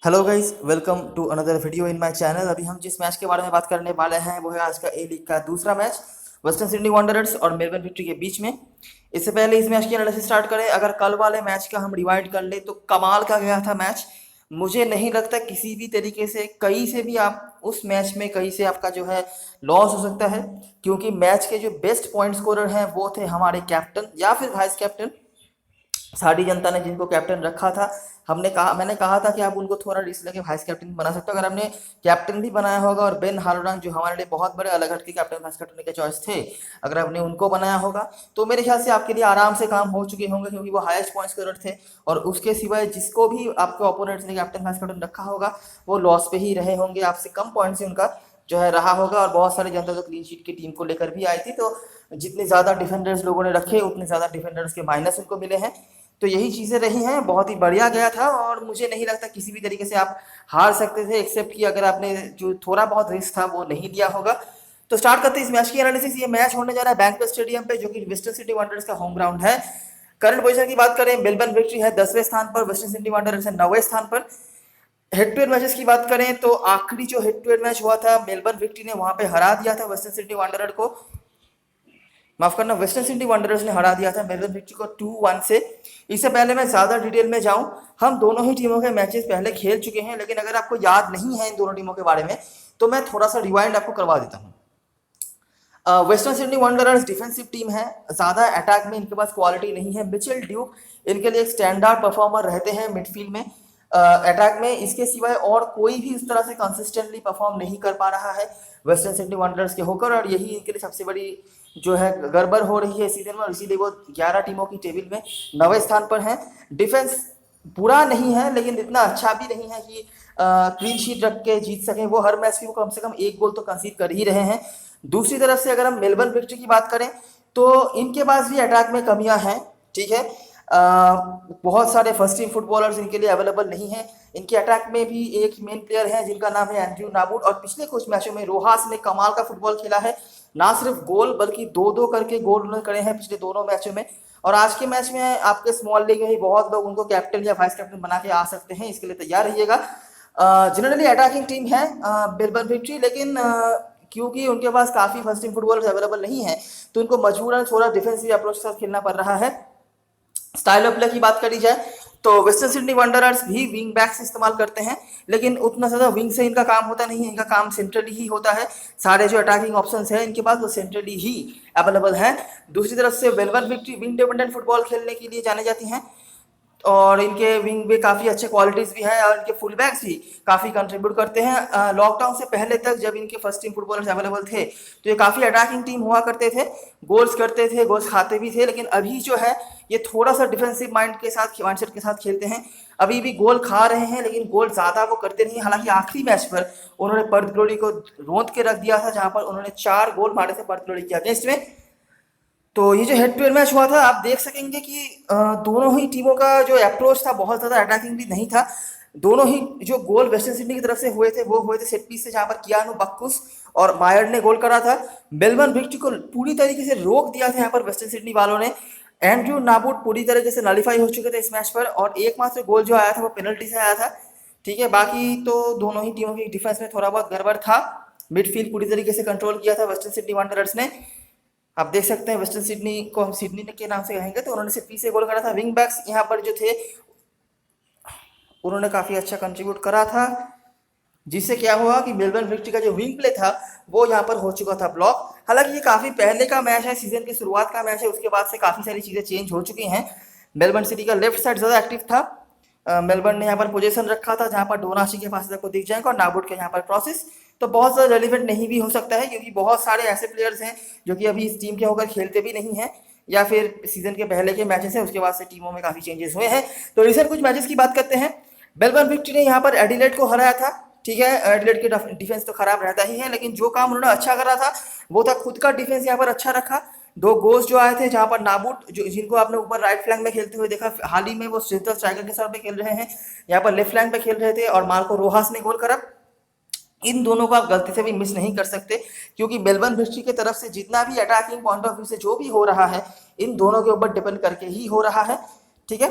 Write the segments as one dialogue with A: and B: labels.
A: Hello guys, welcome to another video in my channel. अभी हम जिस मैच के बारे में बात करने वाले हैं वो है आज का ए लीग का दूसरा मैच, वेस्टर्न सिडनी वांडरर्स और मेलबर्न विक्ट्री के बीच में। इससे पहले इस मैच की एनालिसिस स्टार्ट करें, अगर कल वाले मैच का हम डिवाइड कर ले तो कमाल का गया था मैच। मुझे नहीं लगता किसी भी तरीके से कहीं से भी आप उस मैच में कहीं से आपका जो है लॉस हो सकता है, क्योंकि मैच के जो बेस्ट पॉइंट स्कोरर हैं वो थे हमारे कैप्टन या फिर वाइस कैप्टन। सारी जनता ने जिनको कैप्टन रखा था, मैंने कहा था कि आप उनको थोड़ा रिस्क लेके वाइस कैप्टन बना सकते हो। अगर आपने कैप्टन भी बनाया होगा और बेन हालोरंग जो हमारे लिए बहुत बड़े अलग हट के कैप्टन वाइस कैप्टन के चॉइस थे, अगर आपने उनको बनाया होगा तो मेरे ख्याल से आपके लिए आराम से काम हो चुके होंगे, क्योंकि वो हाईएस्ट पॉइंट स्कोरर थे। और उसके सिवाय जिसको भी आपके ओपोनेंट्स ने कैप्टन वाइस कैप्टन रखा होगा वो लॉस पे ही रहे होंगे, आपसे कम पॉइंट से उनका जो है रहा होगा। और बहुत सारी जनता तो क्लीन शीट की टीम को लेकर भी आई थी, तो जितने ज़्यादा डिफेंडर्स लोगों ने रखे उतने ज़्यादा डिफेंडर्स के माइनस उनको मिले हैं। तो यही चीज़ें रही हैं, बहुत ही बढ़िया गया था और मुझे नहीं लगता किसी भी तरीके से आप हार सकते थे, एक्सेप्ट कि अगर आपने जो थोड़ा बहुत रिस्क था वो नहीं लिया होगा। तो स्टार्ट करते हैं इस मैच की एनालिसिस। ये मैच होने जा रहा है बैंकवेट स्टेडियम पे, जो कि वेस्टर्न सिटी वांडरर्स का होम ग्राउंड है। करंट पोजीशन की बात करें, मेलबर्न विक्ट्री है 10वें स्थान पर, वेस्टर्न सिटी वांडरर्स है 9वें स्थान पर। हेड टू हेड मैचेस की बात करें तो आखिरी जो हेड टू हेड मैच हुआ था, मेलबर्न विक्ट्री ने वहां पे हरा दिया था वेस्टर्न सिटी वांडरर को, माफ करना, वेस्टर्न सिटी वंडरर्स ने हरा दिया था मेलबर्न विक्ट्री को 2-1 से। इससे पहले मैं ज़्यादा डिटेल में जाऊं, हम दोनों ही टीमों के मैचेस पहले खेल चुके हैं, लेकिन अगर आपको याद नहीं है इन दोनों टीमों के बारे में तो मैं थोड़ा सा रिवाइंड आपको करवा देता हूं। वेस्टर्न सिडनी वंडरर्स डिफेंसिव टीम है, ज़्यादा अटैक में इनके पास क्वालिटी नहीं है। मिचेल ड्यूक इनके लिए एक स्टैंडर्ड परफॉर्मर रहते हैं मिडफील्ड में। अटैक में इसके सिवाय और कोई भी इस तरह से कंसिस्टेंटली परफॉर्म नहीं कर पा रहा है वेस्टर्न सिडनी वंडरर्स के होकर, और यही इनके लिए सबसे बड़ी जो है गड़बड़ हो रही है इस सीजन में, और इसीलिए वो 11 टीमों की टेबल में 9वें स्थान पर हैं। डिफेंस बुरा नहीं है, लेकिन इतना अच्छा भी नहीं है कि क्लीन शीट रख के जीत सकें। वो हर मैच में वो कम से कम एक गोल तो कंसीड कर ही रहे हैं। दूसरी तरफ से अगर हम मेलबर्न विक्ट्री की बात करें तो इनके पास भी अटैक में कमियां हैं, ठीक है। बहुत सारे फर्स्ट टीम फुटबॉलर्स इनके लिए अवेलेबल नहीं है। इनके अटैक में भी एक मेन प्लेयर है जिनका नाम है एंड्रयू नाबूट, और पिछले कुछ मैचों में रोहास ने कमाल का फुटबॉल खेला है। ना सिर्फ गोल बल्कि दो दो करके गोल उन्होंने करे हैं पिछले दोनों मैचों में। और आज के मैच में आपके स्मॉल लीग में ही बहुत लोग उनको कैप्टन या वाइस कैप्टन बना के आ सकते हैं, इसके लिए तैयार रहिएगा। जनरली अटैकिंग टीम है मेलबर्न विक्ट्री, लेकिन क्योंकि उनके पास काफ़ी फर्स्ट टीम फुटबॉलर्स अवेलेबल नहीं है तो उनको मजबूरन थोड़ा डिफेंसिव अप्रोच के साथ खेलना पड़ रहा है। स्टाइल ऑफ प्ले की बात करी जाए तो वेस्टर्न सिडनी वंडरर्स भी विंग बैक्स इस्तेमाल करते हैं, लेकिन उतना ज़्यादा विंग से इनका काम होता नहीं है, इनका काम सेंट्रली ही होता है। सारे जो अटैकिंग ऑप्शंस हैं इनके पास वो सेंट्रली ही अवेलेबल हैं। दूसरी तरफ से Melbourne victory wing dependent football खेलने के लिए जाने जाती हैं, और इनके विंग भी काफ़ी अच्छे क्वालिटीज़ भी हैं, और इनके फुल बैक्स भी काफ़ी कंट्रीब्यूट करते हैं। लॉकडाउन से पहले तक जब इनके फर्स्ट टीम फुटबॉलर्स अवेलेबल थे तो ये काफ़ी अटैकिंग टीम हुआ करते थे, गोल्स करते थे, गोल्स खाते भी थे। लेकिन अभी जो है ये थोड़ा सा डिफेंसिव माइंडसेट के साथ खेलते हैं। अभी भी गोल खा रहे हैं लेकिन गोल ज़्यादा वो करते नहीं। हालांकि आखिरी मैच पर उन्होंने पर्थ ग्लोरी को रोंद के रख दिया था, जहाँ पर उन्होंने 4 गोल मारे थे पर्थ ग्लोरी के अगेंस्ट में। तो ये जो हेड टू हेड मैच हुआ था आप देख सकेंगे कि दोनों ही टीमों का जो अप्रोच था बहुत ज़्यादा अटैकिंग भी नहीं था। दोनों ही जो गोल वेस्टर्न सिडनी की तरफ से हुए थे वो हुए थे सेट पीस से, जहाँ पर कियानो बक्कुस और मायर ने गोल करा था। मेलबर्न विक्ट्री को पूरी तरीके से रोक दिया था यहाँ पर वेस्टर्न सिडनी वालों ने। एंड्रयू नाबूट पूरी तरीके से नलीफाई हो चुके थे इस मैच पर, और एकमात्र गोल जो आया था वो पेनल्टी से आया था, ठीक है। बाकी तो दोनों ही टीमों की डिफेंस में थोड़ा बहुत गड़बड़ था। मिडफील्ड पूरी तरीके से कंट्रोल किया था वेस्टर्न सिडनी वांडरर्स ने। आप देख सकते हैं वेस्टर्न सिडनी को हम सिडनी के नाम से कहेंगे तो उन्होंने सिर्फ पी से गोल करा था। विंग बैक्स यहाँ पर जो थे उन्होंने काफ़ी अच्छा कंट्रीब्यूट करा था, जिससे क्या हुआ कि मेलबर्न विक्ट्री का जो विंग प्ले था वो यहाँ पर हो चुका था ब्लॉक। हालांकि ये काफ़ी पहले का मैच है, सीजन की शुरुआत का मैच है, उसके बाद से काफ़ी सारी चीज़ें चेंज हो चुकी हैं। मेलबर्न सिटी का लेफ्ट साइड ज़्यादा एक्टिव था। मेलबर्न ने यहाँ पर पोजीशन रखा था जहाँ पर डोनाशी के पास आपको दिख जाएगा, और नाबुट के यहाँ पर क्रॉसेस। तो बहुत ज़्यादा रेलिवेंट नहीं भी हो सकता है, क्योंकि बहुत सारे ऐसे प्लेयर्स हैं जो कि अभी इस टीम के होकर खेलते भी नहीं हैं, या फिर सीजन के पहले के मैचेस हैं उसके बाद से टीमों में काफ़ी चेंजेस हुए हैं। तो रिसेंट कुछ मैचेस की बात करते हैं। मेलबर्न विक्ट्री ने यहाँ पर एडिलेड को हराया था, ठीक है। एडिलेड के डिफेंस तो खराब रहता ही है, लेकिन जो काम उन्होंने अच्छा करा था वो था खुद का डिफेंस यहाँ पर अच्छा रखा। 2 गोल्स जो आए थे, जहाँ पर नाबूट जो जिनको आपने ऊपर राइट फ्लैंक में खेलते हुए देखा, हाल ही में वो सेंट्रल स्ट्राइकर के तौर पे खेल रहे हैं, यहाँ पर लेफ्ट फ्लैंक पे खेल रहे थे, और मार्को रोहास ने गोल करा। इन दोनों को आप गलती से भी मिस नहीं कर सकते, क्योंकि मेलबर्न विक्ट्री की तरफ से जितना भी अटैकिंग पॉइंट ऑफ व्यू से जो भी हो रहा है इन दोनों के ऊपर डिपेंड करके ही हो रहा है, ठीक है।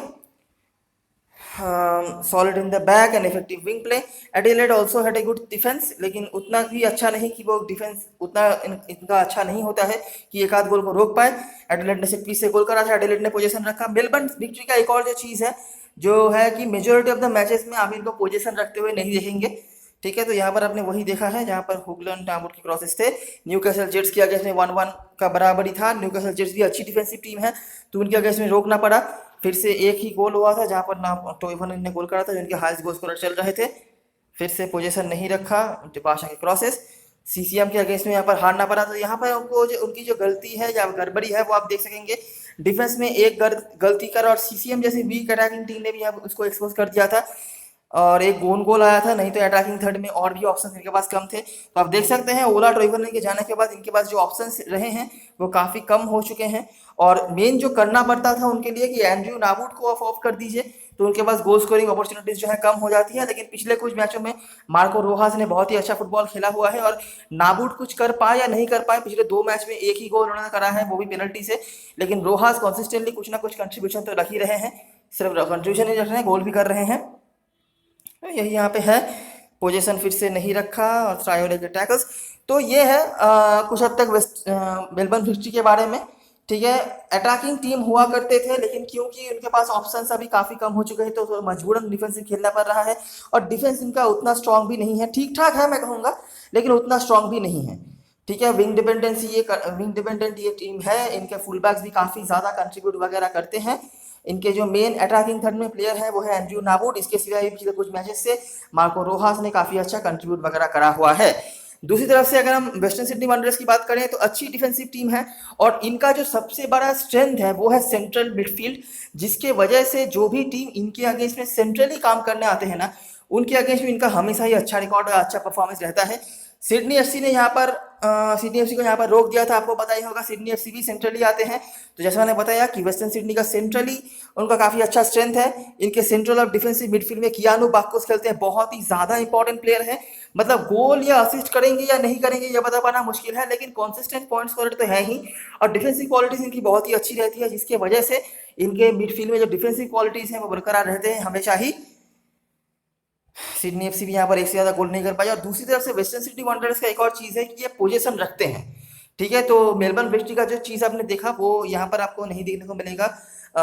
A: Solid in the back and effective wing play. Adelaide also had a good defence, लेकिन उतना भी अच्छा नहीं कि वो डिफेंस उतना इनका अच्छा नहीं होता है कि एक आध गोल को रोक पाए। एडिलेड ने सेट पीस से गोल करा था, एडिलेड ने पोजीशन रखा। मेलबर्न विक्ट्री का एक और जो चीज़ है जो है कि मेजोरिटी ऑफ द मैचेस में आप इनको पोजीशन रखते हुए नहीं देखेंगे। ठीक है, तो यहाँ पर आपने वही देखा है जहाँ पर हुगलन टाबुट के क्रॉसेस थे। न्यूकासल जेट्स के अगेंस्ट में 1-1 का बराबरी था। न्यूकासल जेट्स भी अच्छी डिफेंसिव टीम है, तो उनके अगेंस्ट में रोकना पड़ा। फिर से एक ही गोल हुआ था जहाँ पर नाम टोइवन ने गोल करा था, जो उनके हाईएस्ट गोल स्कोरर चल रहे थे। फिर से पोजीशन नहीं रखा, बादशाह के क्रॉसेस। सीसीएम के अगेंस्ट में यहाँ पर हारना पड़ा। तो यहाँ पर उनको जो उनकी जो गलती है या गड़बड़ी है वो आप देख सकेंगे। डिफेंस में एक गलती कर, और सीसीएम जैसी वीक अटैकिंग टीम ने भी यहाँ उसको एक्सपोज कर दिया था, और एक गोल आया था। नहीं तो अटैकिंग थर्ड में और भी ऑप्शन इनके पास कम थे। तो आप देख सकते हैं ओला टोइवरन के जाने के बाद इनके पास जो ऑप्शंस रहे हैं वो काफ़ी कम हो चुके हैं। और मेन जो करना पड़ता था उनके लिए कि एंड्रयू नाबूट को ऑफ कर दीजिए, तो उनके पास गोल स्कोरिंग अपॉर्चुनिटीज जो है कम हो जाती है। लेकिन पिछले कुछ मैचों में मार्को रोहास ने बहुत ही अच्छा फुटबॉल खेला हुआ है, और नाबूट कुछ कर पाए या नहीं कर पाए, पिछले 2 मैच में एक ही गोल उन्होंने करा है, वो भी पेनल्टी से। लेकिन रोहास कंसिस्टेंटली कुछ ना कुछ कंट्रीब्यूशन तो रख ही रहे हैं, सिर्फ कंट्रीब्यूशन नहीं रख रहे हैं, गोल भी कर रहे हैं। तो यही यहाँ पे है। पोजीशन फिर से नहीं रखा और ट्रायोले के टैकल्स। तो ये है कुछ हद तक मेलबर्न विक्ट्री के बारे में। ठीक है, अटैकिंग टीम हुआ करते थे, लेकिन क्योंकि उनके पास ऑप्शंस अभी काफ़ी कम हो चुके हैं तो मजबूरन डिफेंसिव खेलना पड़ रहा है। और डिफेंस इनका उतना स्ट्रांग भी नहीं है, ठीक ठाक है मैं कहूँगा, लेकिन उतना स्ट्रांग भी नहीं है। ठीक है, विंग डिपेंडेंट ये टीम है। इनके फुल बैक्स भी काफ़ी ज़्यादा कंट्रीब्यूट वगैरह करते हैं। इनके जो मेन अटैकिंग थर्ड में प्लेयर है वो है एंड्रयू नाबूट। इसके सिवा भी पिछले कुछ मैचेस से मार्को रोहास ने काफ़ी अच्छा कंट्रीब्यूट वगैरह करा हुआ है। दूसरी तरफ से अगर हम वेस्टर्न सिडनी वंडरर्स की बात करें तो अच्छी डिफेंसिव टीम है, और इनका जो सबसे बड़ा स्ट्रेंथ है वो है सेंट्रल मिडफील्ड, जिसके वजह से जो भी टीम इनके अगेंस्ट में सेंट्रली काम करने आते हैं ना, उनके अगेंस्ट में इनका हमेशा ही अच्छा रिकॉर्ड और अच्छा परफॉर्मेंस रहता है। सिडनी एफसी ने यहाँ पर सिडनी एफसी को यहाँ पर रोक दिया था। आपको पता ही होगा सिडनी एफसी भी सेंट्रली आते हैं। तो जैसे मैंने बताया कि वेस्टर्न सिडनी का सेंट्रली उनका काफ़ी अच्छा स्ट्रेंथ है। इनके सेंट्रल और डिफेंसिव मिडफील्ड में कियानू बाकोस खेलते हैं, बहुत ही ज़्यादा इंपॉर्टेंट प्लेयर है। मतलब गोल या असिस्ट करेंगे या नहीं करेंगे ये बता पाना मुश्किल है, लेकिन कॉन्सिस्टेंट पॉइंट स्कोरर तो है ही, और डिफेंसिव क्वालिटीज इनकी बहुत ही अच्छी रहती है, जिसके वजह से इनके मिडफील्ड में जो डिफेंसिव क्वालिटीज़ हैं वो बरकरार रहते हैं हमेशा ही। सिडनी एफसी भी यहाँ पर एक से ज़्यादा गोल नहीं कर पाई। और दूसरी तरफ से वेस्टर्न सिटी वंडरर्स का एक और चीज़ है कि ये पोजीशन रखते हैं। ठीक है, तो मेलबर्न विक्ट्री का जो चीज़ आपने देखा वो यहाँ पर आपको नहीं देखने को मिलेगा।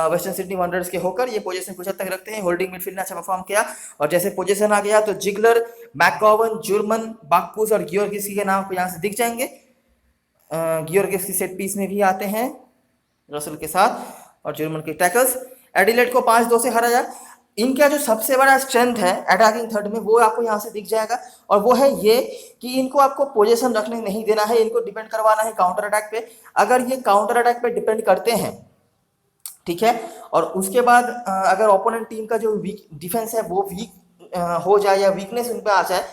A: वेस्टर्न सिडनी वंडरर्स के होकर ये पोजीशन कुछ हद तक रखते हैं। होल्डिंग मिडफील्ड ने अच्छा परफॉर्म किया, और जैसे पोजीशन आ गया तो जिगलर, मैकगोवन, जुर्मन, बाकूस और गियोर्गिस्की के नाम आपको यहाँ से दिख जाएंगे। गियोर्गिस्की सेट पीस में भी आते हैं रसल के साथ, और जुर्मन के टैकल्स। एडिलेड को 5-2 से हराया। इनका जो सबसे बड़ा स्ट्रेंथ है अटैकिंग थर्ड में वो आपको यहाँ से दिख जाएगा, और वो है ये कि इनको आपको पोजीशन रखने नहीं देना है, इनको डिपेंड करवाना है काउंटर अटैक पे। अगर ये काउंटर अटैक पे डिपेंड करते हैं, ठीक है, और उसके बाद अगर ओपोनेंट टीम का जो वीक डिफेंस है वो वीक हो जाए या वीकनेस उन पर आ जाए,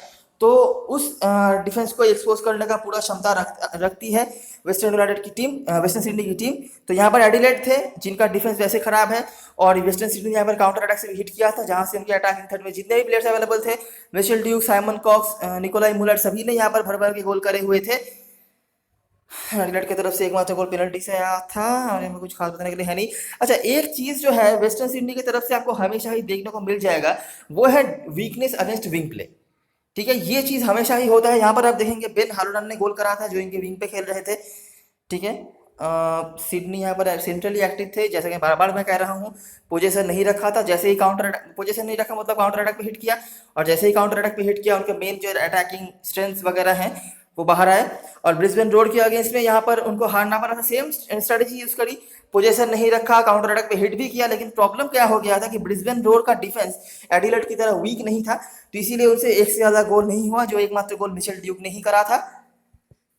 A: तो उस डिफेंस को एक्सपोज करने का पूरा क्षमता रखती है वेस्टर्न यूनाइटेड की टीम, वेस्टर्न सिडनी की टीम। तो यहाँ पर एडिलेड थे जिनका डिफेंस वैसे खराब है, और वेस्टर्न सिडनी ने यहाँ पर काउंटर अटैक से भी हिट किया था, जहाँ से उनके अटैकिंग थर्ड में जितने भी प्लेयर्स अवेलेबल थे, Mitchell Duke, Simon Cox, Nikolai Muller, सभी ने यहाँ पर भर भर के गोल करे हुए थे। एडिलेड की तरफ से एकमात्र गोल पेनल्टी से आया था, और इसमें कुछ खास बताने के लिए है नहीं। अच्छा, एक चीज़ जो है वेस्टर्न सिडनी की तरफ से आपको हमेशा ही देखने को मिल जाएगा वो है वीकनेस अगेंस्ट विंग प्ले। ठीक है, ये चीज़ हमेशा ही होता है। यहाँ पर आप देखेंगे बेन हालोडन ने गोल करा था जो इनके विंग पे खेल रहे थे। ठीक है, सिडनी यहाँ पर सेंट्रली एक्टिव थे, जैसे कि बार बार मैं कह रहा हूँ, पोजीशन नहीं रखा था। जैसे ही पोजीशन नहीं रखा मतलब काउंटर अटैक पे हिट किया, और जैसे ही काउंटर अटैक पे हिट किया उनके मेन जो अटैकिंग स्ट्रेंथ्स वगैरह हैं वो बाहर आए, और ब्रिस्बेन रोड के अगेंस्ट में यहाँ पर उनको हारना पड़ा था। सेम स्ट्रेटेजी यूज करी, पोजीशन नहीं रखा, काउंटर अटैक पे हिट भी किया, लेकिन प्रॉब्लम क्या हो गया था कि ब्रिस्बेन रोड का डिफेंस एडिलेड की तरह वीक नहीं था, तो इसीलिए उनसे एक से ज़्यादा गोल नहीं हुआ, जो एकमात्र गोल मिशेल ड्यूक ने ही करा था।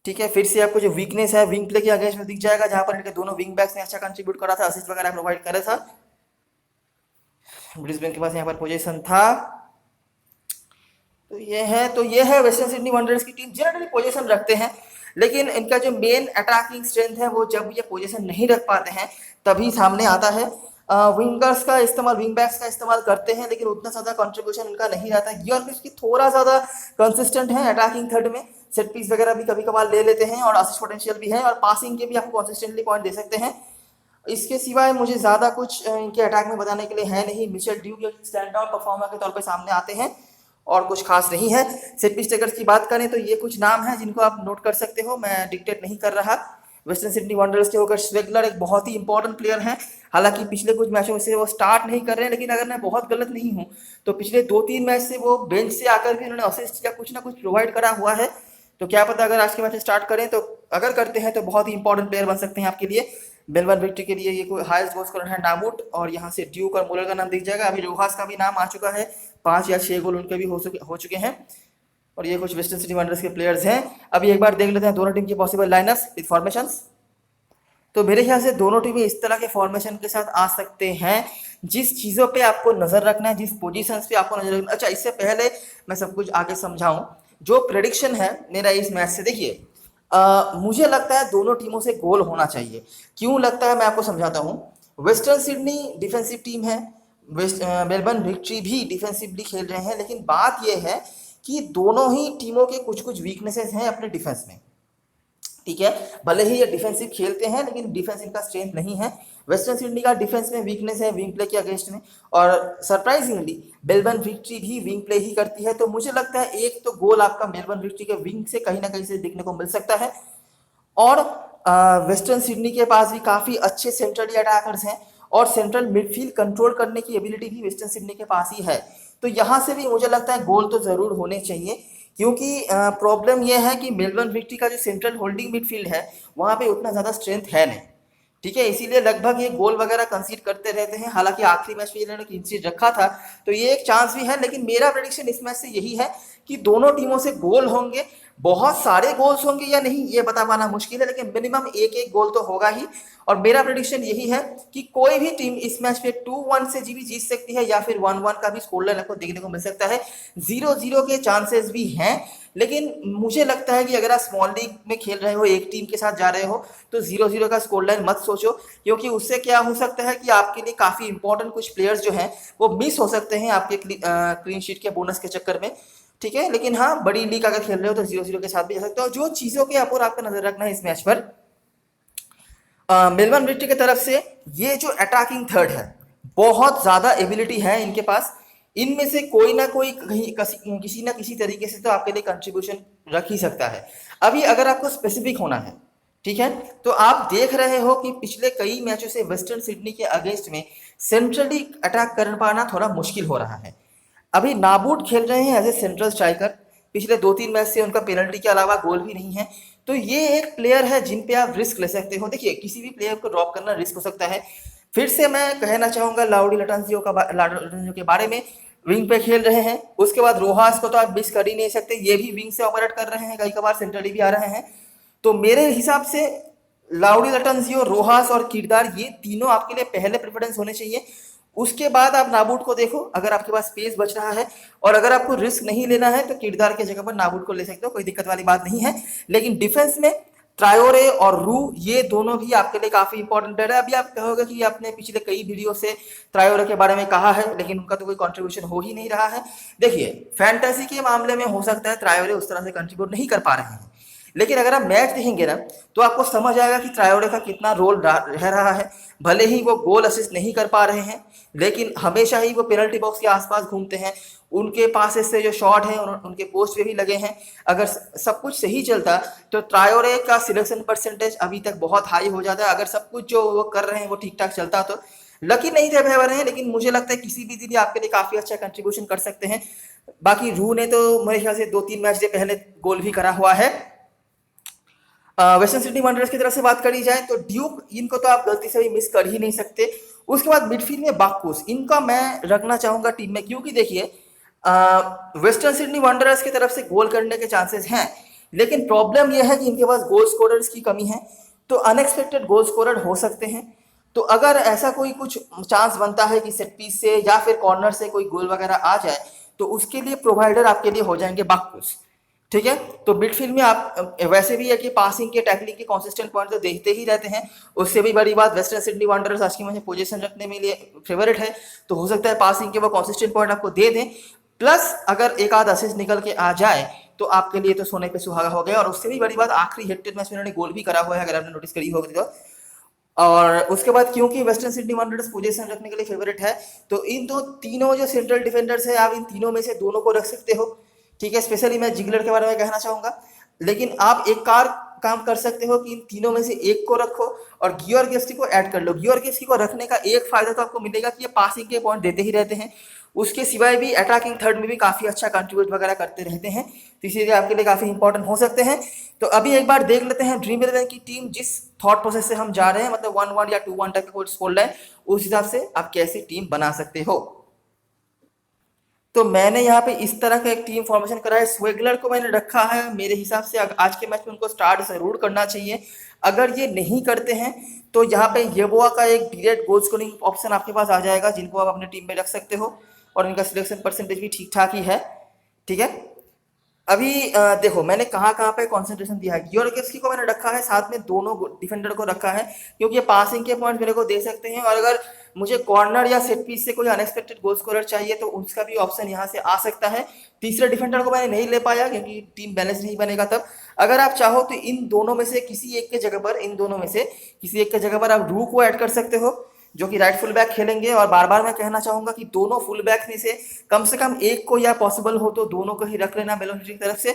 A: ठीक है, फिर से आपको जो वीकनेस है विंग प्ले के अगेंस्ट में दिख जाएगा, जहाँ पर इनके दोनों विंग बैक्स ने अच्छा कंट्रीब्यूट करा था, असिस्ट वगैरह प्रोवाइड करा था। ब्रिस्बेन के पास यहाँ पर पोजीशन था। तो ये है वेस्टर्न सिडनी वंडरर्स की टीम, जनरली पोजीशन रखते हैं, लेकिन इनका जो मेन अटैकिंग स्ट्रेंथ है वो जब ये पोजीशन नहीं रख पाते हैं तभी सामने आता है। विंगर्स का इस्तेमाल, विंग बैक्स का इस्तेमाल करते हैं, लेकिन उतना ज़्यादा कंट्रीब्यूशन इनका नहीं रहता है। गियोर्गिस्की थोड़ा ज़्यादा कंसिस्टेंट है अटैकिंग थर्ड में, सेट पीस वगैरह भी कभी कभार ले लेते हैं, और असिस्ट पोटेंशियल भी है, और पासिंग के भी आपको कंसिस्टेंटली पॉइंट दे सकते हैं। इसके सिवाय मुझे ज़्यादा कुछ इनके अटैक में बताने के लिए है नहीं। मिचेल ड्यूक एक स्टैंड आउट परफॉर्मर के तौर पे सामने आते हैं और कुछ खास नहीं है। सेट पीस टेकर्स की बात करें तो ये कुछ नाम हैं जिनको आप नोट कर सकते हो, मैं डिक्टेट नहीं कर रहा। वेस्टर्न सिडनी वंडरर्स के होकर स्वेगलर एक बहुत ही इंपॉर्टेंट प्लेयर हैं। हालांकि पिछले कुछ मैचों से वो स्टार्ट नहीं कर रहे हैं, लेकिन अगर मैं बहुत गलत नहीं हूँ तो पिछले 2-3 मैच से वो बेंच से आकर भी उन्होंने असिस्ट या कुछ ना कुछ प्रोवाइड करा हुआ है। तो क्या पता अगर आज के मैच स्टार्ट करें तो अगर करते हैं तो बहुत ही इंपॉर्टेंट प्लेयर बन सकते हैं आपके लिए। मेलबर्न विक्ट्री के लिए ये कोई हाईएस्ट गोल स्कोरर है नाबूट, और यहाँ से ड्यूक और मुलर का नाम दिख जाएगा। अभी रोहास का भी नाम आ चुका है, 5 या 6 गोल उनके भी हो चुके हैं। और ये कुछ वेस्टर्न सिटी वंडर्स के प्लेयर्स हैं। अभी एक बार देख लेते हैं दोनों टीम की पॉसिबल लाइनअप्स विद फॉर्मेशंस। तो मेरे ख्याल से दोनों टीमें इस तरह के फॉर्मेशन के साथ आ सकते हैं। जिस चीज़ों पे आपको नज़र रखना है, जिस पोजीशंस पे आपको नजर रखना, अच्छा इससे पहले मैं सब कुछ आगे समझाऊं, जो प्रेडिक्शन है मेरा इस मैच से, देखिए मुझे लगता है दोनों टीमों से गोल होना चाहिए। क्यों लगता है मैं आपको समझाता हूँ। वेस्टर्न सिडनी डिफेंसिव टीम है, मेलबर्न विक्ट्री भी डिफेंसिवली खेल रहे हैं, लेकिन बात यह है कि दोनों ही टीमों के कुछ कुछ वीकनेसेस हैं अपने डिफेंस में। ठीक है, भले ही ये डिफेंसिव खेलते हैं लेकिन डिफेंस इनका स्ट्रेंथ नहीं है। वेस्टर्न सिडनी का डिफेंस में वीकनेस है विंग प्ले के अगेंस्ट में, और सरप्राइजिंगली मेलबर्न विक्ट्री भी विंग प्ले ही करती है। तो मुझे लगता है एक तो गोल आपका मेलबर्न विक्ट्री के विंग से कहीं ना कहीं से देखने को मिल सकता है। और वेस्टर्न सिडनी के पास भी काफ़ी अच्छे सेंट्रली अटैकर्स हैं, और सेंट्रल मिडफील्ड कंट्रोल करने की एबिलिटी भी वेस्टर्न सिडनी के पास ही है। तो यहाँ से भी मुझे लगता है गोल तो ज़रूर होने चाहिए, क्योंकि प्रॉब्लम यह है कि मेलबर्न विक्ट्री का जो सेंट्रल होल्डिंग मिडफील्ड है वहाँ पे उतना ज़्यादा स्ट्रेंथ है नहीं। ठीक है, इसीलिए लगभग ये गोल वगैरह कंसीड करते रहते हैं। हालांकि आखिरी मैच में इन्होंने क्लीन शीट रखा था तो ये एक चांस भी है, लेकिन मेरा प्रेडिक्शन इस मैच से यही है कि दोनों टीमों से गोल होंगे। बहुत सारे गोल्स होंगे या नहीं ये बता पाना मुश्किल है, लेकिन मिनिमम एक एक गोल तो होगा ही। और मेरा प्रेडिक्शन यही है कि कोई भी टीम इस मैच में 2-1 से भी जीत सकती है, या फिर 1-1 का भी स्कोर लाइन आपको देखने को मिल सकता है। 0-0 के चांसेस भी हैं, लेकिन मुझे लगता है कि अगर आप स्मॉल लीग में खेल रहे हो, एक टीम के साथ जा रहे हो, तो 0-0 का स्कोर लाइन मत सोचो, क्योंकि उससे क्या हो सकता है कि आपके लिए काफ़ी इंपॉर्टेंट कुछ प्लेयर्स जो हैं वो मिस हो सकते हैं आपके क्लीन शीट के बोनस के चक्कर में। ठीक है, लेकिन हाँ, बड़ी लीग अगर खेल रहे हो तो 0-0 के साथ भी जा सकते हो। जो चीज़ों के ऊपर आपको नजर रखना है इस मैच पर, मेलबर्न विक्ट्री की तरफ से ये जो अटैकिंग थर्ड है, बहुत ज़्यादा एबिलिटी है इनके पास। इनमें से कोई ना कोई किसी ना किसी तरीके से तो आपके लिए कंट्रीब्यूशन रख ही सकता है। अभी अगर आपको स्पेसिफिक होना है, ठीक है, तो आप देख रहे हो कि पिछले कई मैचों से वेस्टर्न सिडनी के अगेंस्ट में सेंट्रली अटैक कर पाना थोड़ा मुश्किल हो रहा है। अभी नाबूट खेल रहे हैं एज ए सेंट्रल स्ट्राइकर, पिछले 2-3 मैच से उनका पेनल्टी के अलावा गोल भी नहीं है। तो ये एक प्लेयर है जिन पे आप रिस्क ले सकते हो। देखिए, किसी भी प्लेयर को ड्रॉप करना रिस्क हो सकता है। फिर से मैं कहना चाहूँगा लाउडी लटंजियो के बारे में, विंग पे खेल रहे हैं। उसके बाद रोहास को तो आप मिस कर ही नहीं सकते, ये भी विंग से ऑपरेट कर रहे हैं, कई कबार सेंट्रली भी आ रहे हैं। तो मेरे हिसाब से लाउडी लटंजियो, रोहास और किरदार, ये तीनों आपके लिए पहले प्रेफरेंस होने चाहिए। उसके बाद आप नाबूट को देखो अगर आपके पास स्पेस बच रहा है, और अगर आपको रिस्क नहीं लेना है तो किरदार के जगह पर नाबूट को ले सकते हो, कोई दिक्कत वाली बात नहीं है। लेकिन डिफेंस में ट्रायोरे और रू, ये दोनों भी आपके लिए काफ़ी इंपॉर्टेंट है। अभी आप कहोगे कि आपने पिछले कई वीडियो से ट्रायोरे के बारे में कहा है, लेकिन उनका तो कोई कंट्रीब्यूशन हो ही नहीं रहा है। देखिए, फैंटेसी के मामले में हो सकता है ट्रायोरे उस तरह से कंट्रीब्यूट नहीं कर पा रहे हैं, लेकिन अगर आप मैच देखेंगे ना तो आपको समझ आएगा कि ट्रायोरे का कितना रोल रह रहा है। भले ही वो गोल असिस्ट नहीं कर पा रहे हैं, लेकिन हमेशा ही वो पेनल्टी बॉक्स के आसपास घूमते हैं। उनके पास से जो शॉट है उनके पोस्ट पे भी लगे हैं। अगर सब कुछ सही चलता तो ट्रायोरे का सिलेक्शन परसेंटेज अभी तक बहुत हाई हो जाता है। अगर सब कुछ जो वो कर रहे हैं वो ठीक ठाक चलता तो। लकी नहीं थे रहे हैं, लेकिन मुझे लगता है किसी भी दिन आपके लिए काफ़ी अच्छा कंट्रीब्यूशन कर सकते हैं। बाकी रू ने तो मेरे ख्याल से 2-3 मैच से पहले गोल भी करा हुआ है। वेस्टर्न सिडनी वंडरर्स की तरफ से बात करी जाए तो ड्यूक, इनको तो आप गलती से भी मिस कर ही नहीं सकते। उसके बाद मिडफील्ड में बाकुस, इनका मैं रखना चाहूंगा टीम में, क्योंकि देखिए वेस्टर्न सिडनी वंडरर्स की तरफ से गोल करने के चांसेस हैं, लेकिन प्रॉब्लम यह है कि इनके पास गोल स्कोरर्स की कमी है। तो अनएक्सपेक्टेड गोल स्कोरर हो सकते हैं। तो अगर ऐसा कोई कुछ चांस बनता है कि सेट पीस से या फिर कॉर्नर से कोई गोल वगैरह आ जाए, तो उसके लिए प्रोवाइडर आपके लिए हो जाएंगे बाकुस। ठीक है, तो मिडफील्ड में आप वैसे भी है कि पासिंग के टैकलिंग के कंसिस्टेंट पॉइंट तो देखते ही रहते हैं। उससे भी बड़ी बात, वेस्टर्न सिडनी वंडरर्स आज की मैच पोजीशन रखने में लिए फेवरेट है, तो हो सकता है पासिंग के वो कंसिस्टेंट पॉइंट आपको दे दें। प्लस अगर एक आध असिस्ट निकल के आ जाए तो आपके लिए तो सोने पे सुहागा हो गया। और उससे भी बड़ी बात, आखिरी हेड टू मैच में उन्होंने गोल भी करा हुआ है, अगर आपने नोटिस करी होगी तो। और उसके बाद क्योंकि वेस्टर्न सिडनी वांडरर्स पोजीशन रखने के लिए फेवरेट है, तो इन दो तीनों जो सेंट्रल डिफेंडर्स है, आप इन तीनों में से दोनों को रख सकते हो। ठीक है, स्पेशली मैं जिगलर के बारे में कहना चाहूँगा। लेकिन आप एक कार काम कर सकते हो कि इन तीनों में से एक को रखो और गियोर्गिएव्स्की को ऐड कर लो। गियोर्गिएव्स्की को रखने का एक फायदा तो आपको मिलेगा कि ये पासिंग के पॉइंट देते ही रहते हैं, उसके सिवाय भी अटैकिंग थर्ड में भी काफ़ी अच्छा कंट्रीब्यूट वगैरह करते रहते हैं, तो इसीलिए आपके लिए काफ़ी इंपॉर्टेंट हो सकते हैं। तो अभी एक बार देख लेते हैं ड्रीम 11 की टीम जिस थॉट प्रोसेस से हम जा रहे हैं, मतलब 1-1 या 2-1 तक का स्कोर लाइन, उस हिसाब से आप कैसी टीम बना सकते हो। तो मैंने यहाँ पे इस तरह का एक टीम फॉर्मेशन करा है। स्वेगलर को मैंने रखा है, मेरे हिसाब से आज के मैच में उनको स्टार्ट जरूर करना चाहिए। अगर ये नहीं करते हैं तो यहाँ पे येबोआ का एक डायरेक्ट गोल स्कोरिंग ऑप्शन आपके पास आ जाएगा, जिनको आप अपने टीम में रख सकते हो और इनका सिलेक्शन परसेंटेज भी ठीक ठाक ही है। ठीक है, अभी देखो मैंने कहाँ कहाँ पे कंसंट्रेशन दिया है। गियोर्गिएव्स्की को मैंने रखा है, साथ में दोनों डिफेंडर को रखा है, क्योंकि ये पासिंग के पॉइंट मेरे को दे सकते हैं, और अगर मुझे कॉर्नर या सेट पीस से कोई अनएक्सपेक्टेड गोल स्कोरर चाहिए तो उसका भी ऑप्शन यहाँ से आ सकता है। तीसरे डिफेंडर को मैंने नहीं ले पाया क्योंकि टीम बैलेंस नहीं बनेगा तब। अगर आप चाहो तो इन दोनों में से किसी एक के जगह पर, इन दोनों में से किसी एक के जगह पर आप रू को ऐड कर सकते हो, जो कि राइट फुल बैक खेलेंगे। और बार बार मैं कहना चाहूंगा कि दोनों फुल बैक में से कम एक को, या पॉसिबल हो तो दोनों को ही रख लेना बेलोनिटी की तरफ से।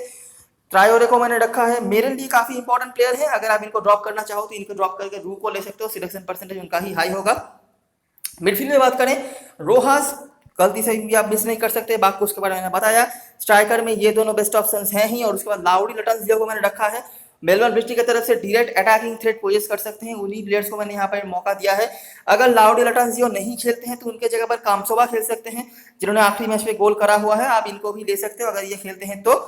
A: ट्रायोरे को मैंने रखा है, मेरे लिए काफी इंपॉर्टेंट प्लेयर है। अगर आप इनको ड्रॉप करना चाहो तो इनको ड्रॉप करके रू को ले सकते हो, सिलेक्शन परसेंटेज उनका ही हाई होगा। मिडफील्ड में बात करें, रोहास गलती से भी आप मिस नहीं कर सकते, बाकी उसके बारे में मैंने बताया। स्ट्राइकर में ये दोनों बेस्ट ऑप्शंस हैं ही, और उसके बाद लाउडी लटन्जियो को मैंने रखा है। मेलबर्न ब्रिस्टी की तरफ से डायरेक्ट अटैकिंग थ्रेट पोजेस कर सकते हैं, उन्हीं प्लेयर्स को मैंने यहाँ पर मौका दिया है। अगर लाउडी लटन्जियो नहीं खेलते हैं तो उनके जगह पर कामसोवा खेल सकते हैं, जिन्होंने आखिरी मैच में गोल करा हुआ है, आप इनको भी ले सकते हो अगर ये खेलते हैं तो।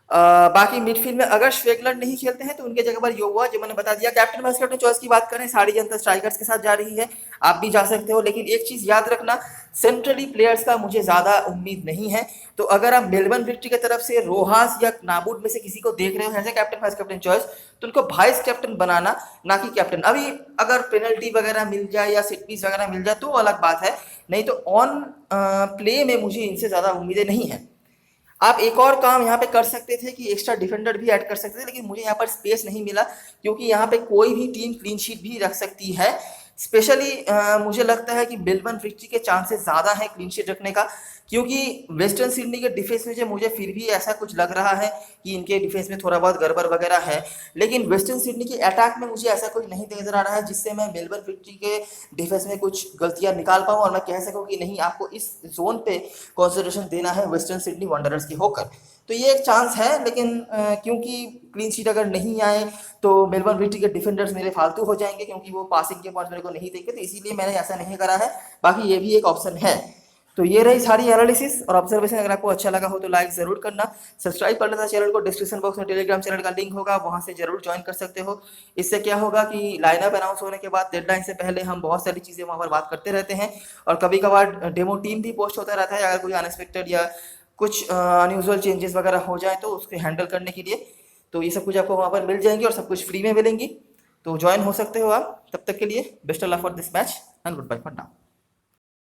A: बाकी मिडफील्ड में अगर श्वेगलर नहीं येखेलते हैं तो उनके जगह पर योवा, जो मैंने बता दिया। कैप्टन वाइस कैप्टन चॉइस की बात करें, सारी जनता स्ट्राइकर्स के साथ जा रही है, आप भी जा सकते हो। लेकिन एक चीज याद रखना, सेंट्रली प्लेयर्स का मुझे ज्यादा उम्मीद नहीं है। तो अगर आप मेलबर्न विक्ट्री की तरफ से रोहास या नाबूड में से किसी को देख रहे हो as a captain vice captain choice, तो उनको वाइस कैप्टन बनाना, ना कि कैप्टन। अभी अगर पेनल्टी वगैरह मिल जाए या सेट पीस वगैरह मिल जाए तो अलग बात है, नहीं तो ऑन प्ले में मुझे इनसे ज्यादा उम्मीदें नहीं है। आप एक और काम यहाँ पे कर सकते थे कि एक्स्ट्रा डिफेंडर भी ऐड कर सकते थे, लेकिन मुझे यहाँ पर स्पेस नहीं मिला, क्योंकि यहाँ पे कोई भी टीम क्लीन शीट भी रख सकती है। स्पेशली मुझे लगता है कि मेलबर्न विक्ट्री के चांसेस ज़्यादा हैं क्लीन शीट रखने का, क्योंकि वेस्टर्न सिडनी के डिफेंस में मुझे फिर भी ऐसा कुछ लग रहा है कि इनके डिफेंस में थोड़ा बहुत गड़बड़ वगैरह है। लेकिन वेस्टर्न सिडनी के अटैक में मुझे ऐसा कुछ नहीं नजर आ रहा है जिससे मैं मेलबर्न विक्ट्री के डिफेंस में कुछ गलतियां निकाल पाऊँ और मैं कह सकूँ कि नहीं, आपको इस जोन पे कॉन्सेंट्रेशन देना है वेस्टर्न सिडनी वांडरर्स की होकर। तो ये एक चांस है, लेकिन क्योंकि क्लीन शीट अगर नहीं आए तो मेलबर्न विक्ट्री के डिफेंडर्स मेरे फालतू हो जाएंगे, क्योंकि वो पासिंग के पॉइंट मेरे को नहीं देंगे, तो इसीलिए मैंने ऐसा नहीं करा है। बाकी ये भी एक ऑप्शन है। तो ये रही सारी एनालिसिस और ऑब्जर्वेशन। अगर आपको अच्छा लगा हो तो लाइक जरूर करना, सब्सक्राइब कर लेना चैनल को। डिस्क्रिप्शन बॉक्स में टेलीग्राम चैनल का लिंक होगा, वहां से जरूर ज्वाइन कर सकते हो। इससे क्या होगा कि लाइनअप अनाउंस होने के बाद डेडलाइन से पहले हम बहुत सारी चीज़ें वहाँ पर बात करते रहते हैं, और कभी कभार डेमो टीम भी पोस्ट होता रहता है अगर कोई अनएक्सपेक्टेड या कुछ अनयूजुअल चेंजेस वगैरह हो जाए तो उसको हैंडल करने के लिए। तो ये सब कुछ आपको वहाँ पर मिल जाएंगी और सब कुछ फ्री में मिलेंगी, तो ज्वाइन हो सकते हो आप। तब तक के लिए best of luck for this match and good bye for now.